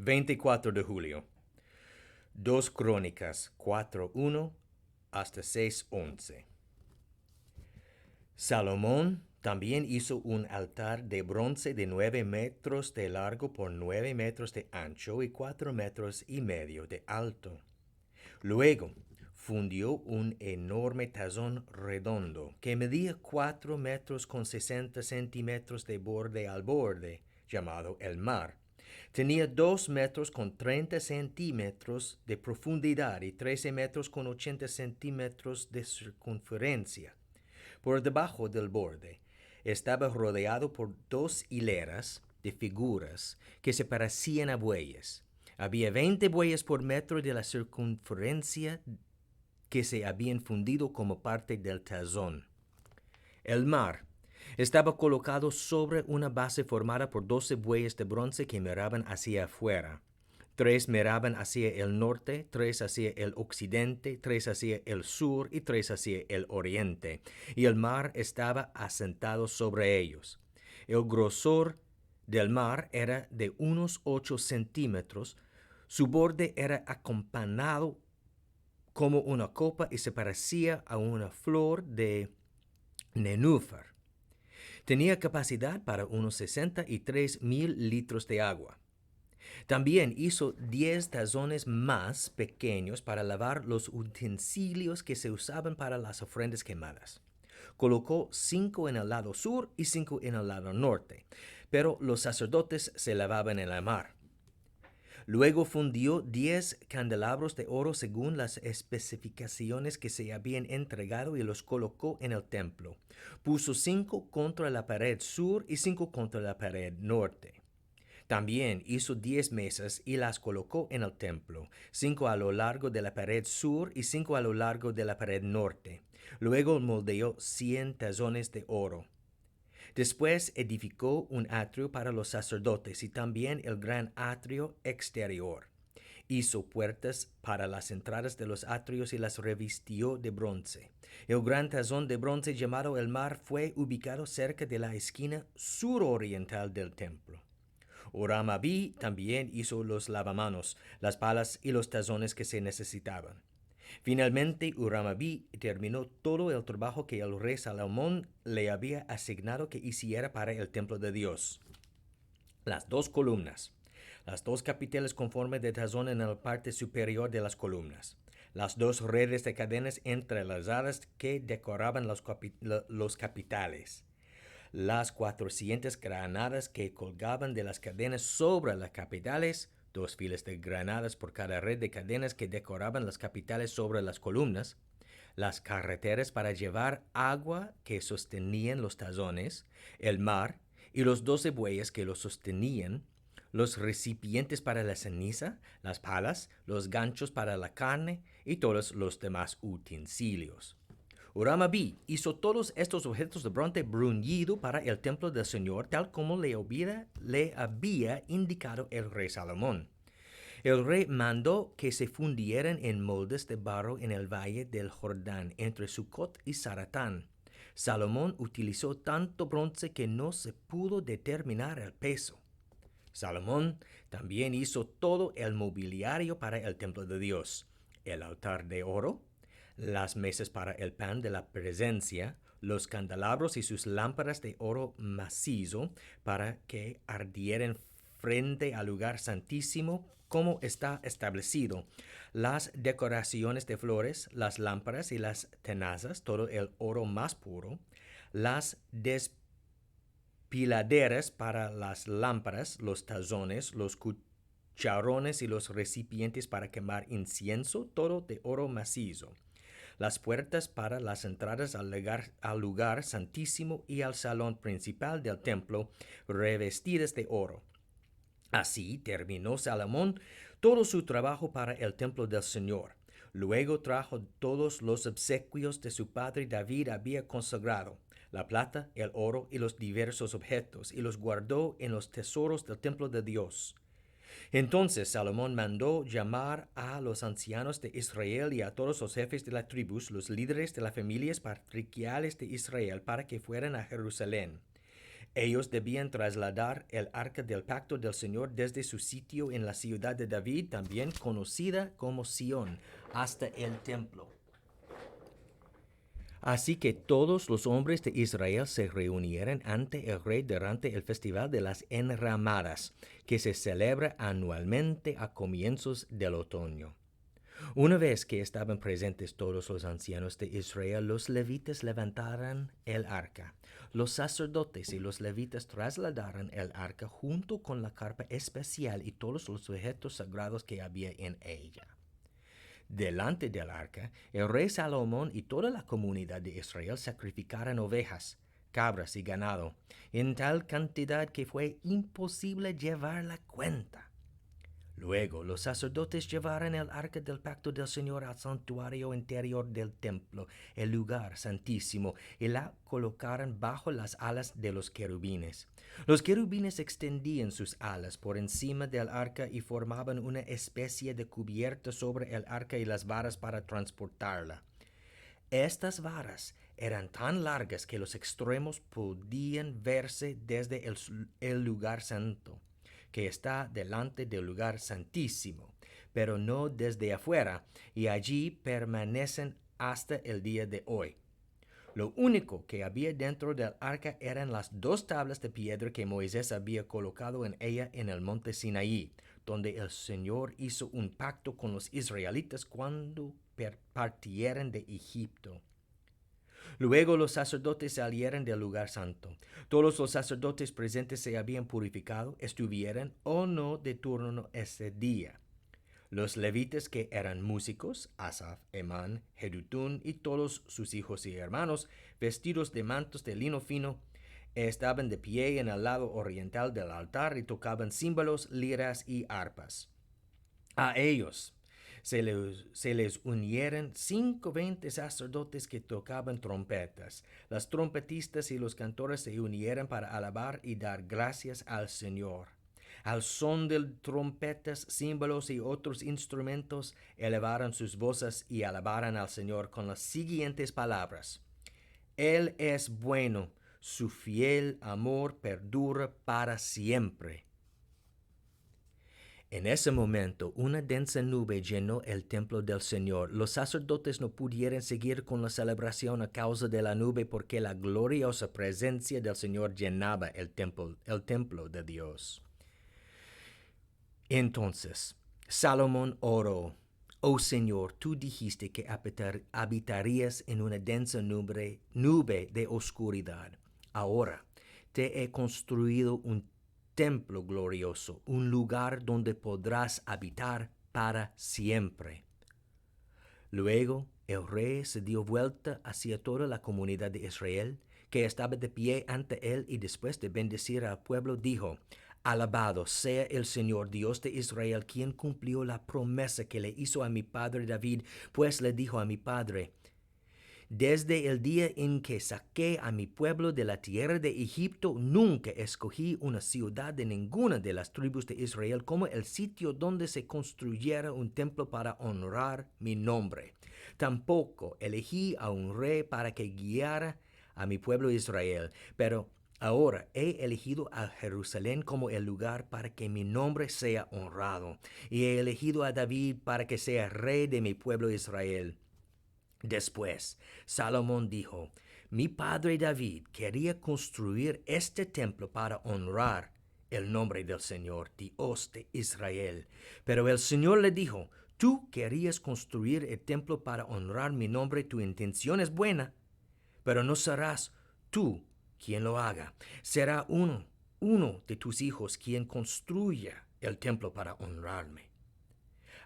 24 de julio. 2 Crónicas 4:1 hasta 6:11. Salomón también hizo un altar de bronce de 9 metros de largo por 9 metros de ancho y 4 metros y medio de alto. Luego fundió un enorme tazón redondo que medía 4 metros con 60 centímetros de borde al borde, llamado el mar. Tenía 2 metros con 30 centímetros de profundidad y 13 metros con 80 centímetros de circunferencia. Por debajo del borde estaba rodeado por 2 hileras de figuras que se parecían a bueyes. Había 20 bueyes por metro de la circunferencia que se habían fundido como parte del tazón. El mar estaba colocado sobre una base formada por 12 bueyes de bronce que miraban hacia afuera. 3 miraban hacia el norte, 3 hacia el occidente, 3 hacia el sur y 3 hacia el oriente, y el mar estaba asentado sobre ellos. El grosor del mar era de unos 8 centímetros, su borde era acampanado como una copa y se parecía a una flor de nenúfar. Tenía capacidad para unos 63,000 litros de agua. También hizo 10 tazones más pequeños para lavar los utensilios que se usaban para las ofrendas quemadas. Colocó 5 en el lado sur y 5 en el lado norte, pero los sacerdotes se lavaban en la mar. Luego fundió 10 candelabros de oro según las especificaciones que se habían entregado y los colocó en el templo. Puso 5 contra la pared sur y 5 contra la pared norte. También hizo 10 mesas y las colocó en el templo, 5 a lo largo de la pared sur y 5 a lo largo de la pared norte. Luego moldeó 100 tazones de oro. Después edificó un atrio para los sacerdotes y también el gran atrio exterior. Hizo puertas para las entradas de los atrios y las revistió de bronce. El gran tazón de bronce llamado el mar fue ubicado cerca de la esquina suroriental del templo. Huram-Abi también hizo los lavamanos, las palas y los tazones que se necesitaban. Finalmente, Huram-Abi terminó todo el trabajo que el rey Salomón le había asignado que hiciera para el templo de Dios. Las 2 columnas, las 2 capiteles conforme de tazón en la parte superior de las columnas, las 2 redes de cadenas entrelazadas que decoraban los capiteles, las 400 granadas que colgaban de las cadenas sobre las capiteles, 2 filas de granadas por cada red de cadenas que decoraban las capiteles sobre las columnas, las carreteras para llevar agua que sostenían los tazones, el mar y los 12 bueyes que los sostenían, los recipientes para la ceniza, las palas, los ganchos para la carne y todos los demás utensilios. Huram-Abi hizo todos estos objetos de bronce bruñido para el templo del Señor, tal como le había indicado el rey Salomón. El rey mandó que se fundieran en moldes de barro en el valle del Jordán, entre Sucot y Zaratán. Salomón utilizó tanto bronce que no se pudo determinar el peso. Salomón también hizo todo el mobiliario para el templo de Dios: el altar de oro, las mesas para el pan de la presencia, los candelabros y sus lámparas de oro macizo para que ardieran frente al lugar santísimo como está establecido, las decoraciones de flores, las lámparas y las tenazas, todo el oro más puro, las despiladeras para las lámparas, los tazones, los cucharones y los recipientes para quemar incienso, todo de oro macizo, las puertas para las entradas al lugar santísimo y al salón principal del templo, revestidas de oro. Así terminó Salomón todo su trabajo para el templo del Señor. Luego trajo todos los obsequios de su padre David había consagrado, la plata, el oro y los diversos objetos, y los guardó en los tesoros del templo de Dios. Entonces Salomón mandó llamar a los ancianos de Israel y a todos los jefes de las tribus, los líderes de las familias patriarcales de Israel, para que fueran a Jerusalén. Ellos debían trasladar el arca del pacto del Señor desde su sitio en la ciudad de David, también conocida como Sión, hasta el templo. Así que todos los hombres de Israel se reunieron ante el rey durante el festival de las enramadas, que se celebra anualmente a comienzos del otoño. Una vez que estaban presentes todos los ancianos de Israel, los levitas levantaron el arca. Los sacerdotes y los levitas trasladaron el arca junto con la carpa especial y todos los objetos sagrados que había en ella. Delante del arca, el rey Salomón y toda la comunidad de Israel sacrificaron ovejas, cabras y ganado, en tal cantidad que fue imposible llevar la cuenta. Luego los sacerdotes llevaron el arca del pacto del Señor al santuario interior del templo, el lugar santísimo, y la colocaron bajo las alas de los querubines. Los querubines extendían sus alas por encima del arca y formaban una especie de cubierta sobre el arca y las varas para transportarla. Estas varas eran tan largas que los extremos podían verse desde el lugar santo, que está delante del lugar santísimo, pero no desde afuera, y allí permanecen hasta el día de hoy. Lo único que había dentro del arca eran las 2 tablas de piedra que Moisés había colocado en ella en el monte Sinaí, donde el Señor hizo un pacto con los israelitas cuando partieron de Egipto. Luego los sacerdotes salieron del lugar santo. Todos los sacerdotes presentes se habían purificado, estuvieran o no de turno ese día. Los levitas que eran músicos, Asaf, Emán, Jedutún y todos sus hijos y hermanos, vestidos de mantos de lino fino, estaban de pie en el lado oriental del altar y tocaban címbalos, liras y arpas. A ellos se les unieron 120 sacerdotes que tocaban trompetas. Las trompetistas y los cantores se unieron para alabar y dar gracias al Señor. Al son de trompetas, címbalos y otros instrumentos, elevaron sus voces y alabaron al Señor con las siguientes palabras: Él es bueno, su fiel amor perdura para siempre. En ese momento, una densa nube llenó el templo del Señor. Los sacerdotes no pudieron seguir con la celebración a causa de la nube porque la gloriosa presencia del Señor llenaba el templo de Dios. Entonces, Salomón oró: Oh Señor, tú dijiste que habitarías en una densa nube de oscuridad. Ahora te he construido un templo glorioso, un lugar donde podrás habitar para siempre. Luego el rey se dio vuelta hacia toda la comunidad de Israel, que estaba de pie ante él, y después de bendecir al pueblo, dijo: Alabado sea el Señor Dios de Israel, quien cumplió la promesa que le hizo a mi padre David, pues le dijo a mi padre: Desde el día en que saqué a mi pueblo de la tierra de Egipto, nunca escogí una ciudad de ninguna de las tribus de Israel como el sitio donde se construyera un templo para honrar mi nombre. Tampoco elegí a un rey para que guiara a mi pueblo Israel, pero ahora he elegido a Jerusalén como el lugar para que mi nombre sea honrado, y he elegido a David para que sea rey de mi pueblo Israel. Después, Salomón dijo: Mi padre David quería construir este templo para honrar el nombre del Señor, Dios de Israel. Pero el Señor le dijo: Tú querías construir el templo para honrar mi nombre, tu intención es buena, pero no serás tú quien lo haga. Será uno de tus hijos quien construya el templo para honrarme.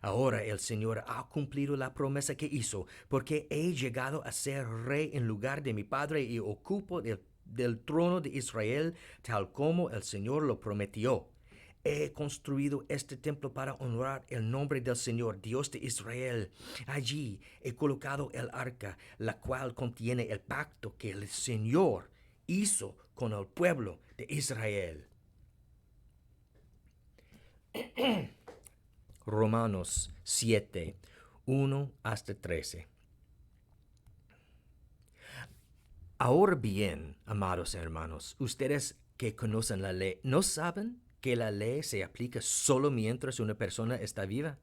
Ahora el Señor ha cumplido la promesa que hizo, porque he llegado a ser rey en lugar de mi padre y ocupo del trono de Israel, tal como el Señor lo prometió. He construido este templo para honrar el nombre del Señor, Dios de Israel. Allí he colocado el arca, la cual contiene el pacto que el Señor hizo con el pueblo de Israel. Romanos 7, 1 hasta 13. Ahora bien, amados hermanos, ustedes que conocen la ley no saben que la ley se aplica solo mientras una persona está viva?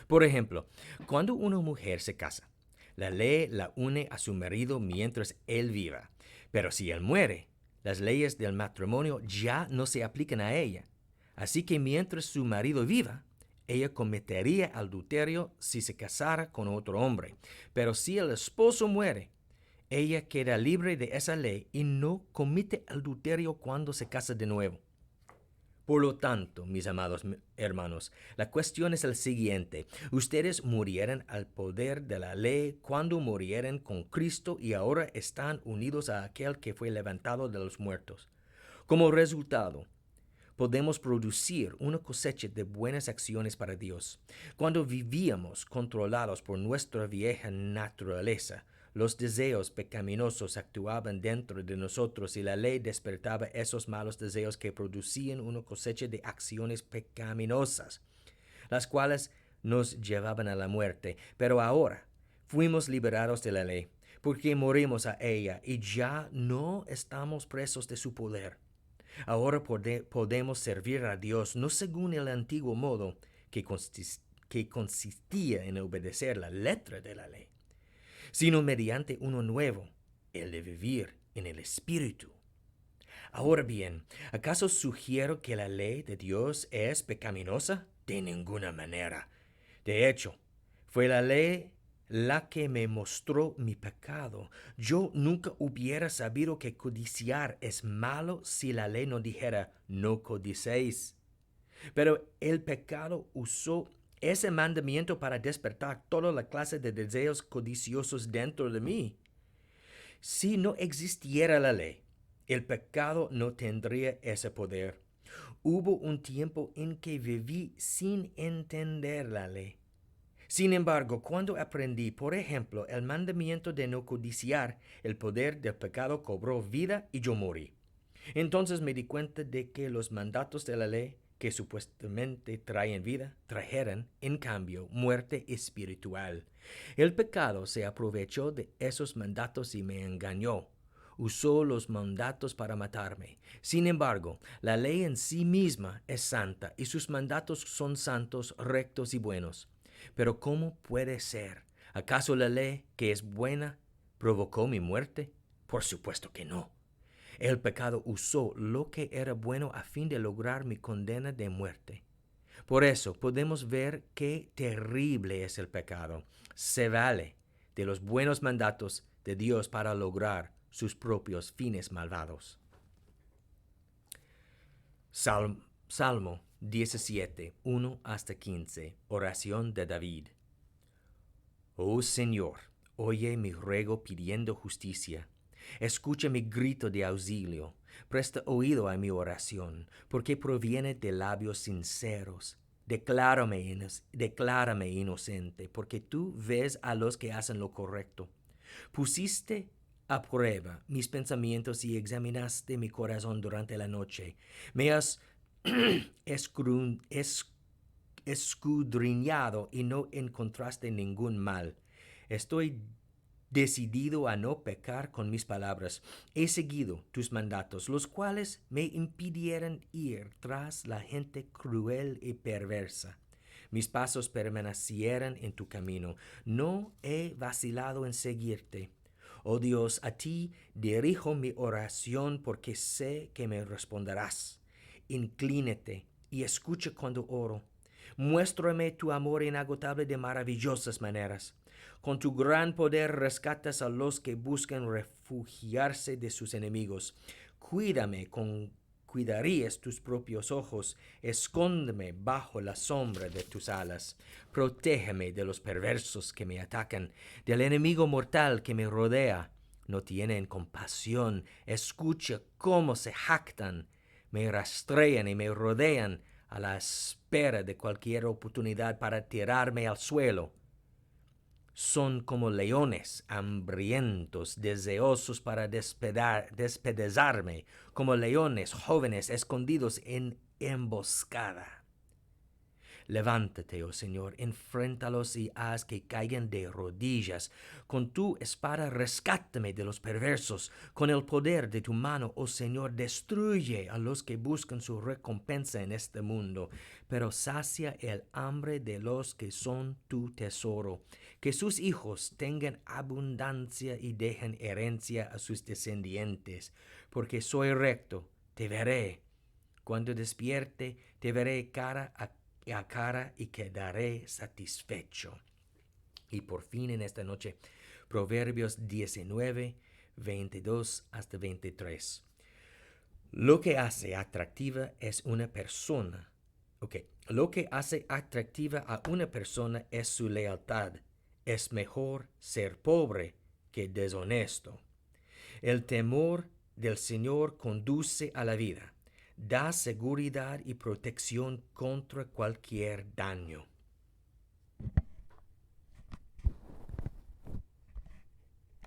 Por ejemplo, cuando una mujer se casa, la ley la une a su marido mientras él viva. Pero si él muere, las leyes del matrimonio ya no se aplican a ella. Así que mientras su marido viva, ella cometería adulterio si se casara con otro hombre. Pero si el esposo muere, ella queda libre de esa ley y no comete adulterio cuando se casa de nuevo. Por lo tanto, mis amados hermanos, la cuestión es el siguiente. Ustedes murieron al poder de la ley cuando murieron con Cristo y ahora están unidos a aquel que fue levantado de los muertos. Como resultado, podemos producir una cosecha de buenas acciones para Dios. Cuando vivíamos controlados por nuestra vieja naturaleza, los deseos pecaminosos actuaban dentro de nosotros y la ley despertaba esos malos deseos que producían una cosecha de acciones pecaminosas, las cuales nos llevaban a la muerte. Pero ahora fuimos liberados de la ley, porque morimos a ella y ya no estamos presos de su poder. Ahora podemos servir a Dios no según el antiguo modo que consistía en obedecer la letra de la ley, sino mediante uno nuevo, el de vivir en el Espíritu. Ahora bien, ¿acaso sugiero que la ley de Dios es pecaminosa? De ninguna manera. De hecho, fue la ley la que me mostró mi pecado. Yo nunca hubiera sabido que codiciar es malo si la ley no dijera, no codicéis. Pero el pecado usó ese mandamiento para despertar toda la clase de deseos codiciosos dentro de mí. Si no existiera la ley, el pecado no tendría ese poder. Hubo un tiempo en que viví sin entender la ley. Sin embargo, cuando aprendí, por ejemplo, el mandamiento de no codiciar, el poder del pecado cobró vida y yo morí. Entonces me di cuenta de que los mandatos de la ley, que supuestamente traen vida, trajeran, en cambio, muerte espiritual. El pecado se aprovechó de esos mandatos y me engañó. Usó los mandatos para matarme. Sin embargo, la ley en sí misma es santa y sus mandatos son santos, rectos y buenos. Pero ¿cómo puede ser? ¿Acaso la ley, que es buena, provocó mi muerte? Por supuesto que no. El pecado usó lo que era bueno a fin de lograr mi condena de muerte. Por eso podemos ver qué terrible es el pecado. Se vale de los buenos mandatos de Dios para lograr sus propios fines malvados. Salmo 17, 1 hasta 15. Oración de David. Oh Señor, oye mi ruego pidiendo justicia. Escucha mi grito de auxilio. Presta oído a mi oración, porque proviene de labios sinceros. Declárame inocente, porque tú ves a los que hacen lo correcto. Pusiste a prueba mis pensamientos y examinaste mi corazón durante la noche. Me has escudriñado y no encontraste ningún mal. Estoy decidido a no pecar con mis palabras. He seguido tus mandatos, los cuales me impidieran ir tras la gente cruel y perversa. Mis pasos permanecieran en tu camino. No he vacilado en seguirte. Oh Dios, a ti dirijo mi oración porque sé que me responderás. Inclínate y escucha cuando oro. Muéstrame tu amor inagotable de maravillosas maneras. Con tu gran poder rescatas a los que buscan refugiarse de sus enemigos. Cuídame con cuidarías tus propios ojos. Escóndeme bajo la sombra de tus alas. Protégeme de los perversos que me atacan, del enemigo mortal que me rodea. No tienen compasión. Escucha cómo se jactan. Me rastrean y me rodean a la espera de cualquier oportunidad para tirarme al suelo. Son como leones hambrientos, deseosos para despedazarme, como leones jóvenes escondidos en emboscada. Levántate, oh Señor, enfréntalos y haz que caigan de rodillas. Con tu espada rescátame de los perversos. Con el poder de tu mano, oh Señor, destruye a los que buscan su recompensa en este mundo, pero sacia el hambre de los que son tu tesoro. Que sus hijos tengan abundancia y dejen herencia a sus descendientes, porque soy recto, te veré. Cuando despierte, te veré cara a cara y quedaré satisfecho. Y por fin en esta noche, Proverbios 19, 22 hasta 23. Lo que hace atractiva es una persona. Lo que hace atractiva a una persona es su lealtad. Es mejor ser pobre que deshonesto. El temor del Señor conduce a la vida. Da seguridad y protección contra cualquier daño.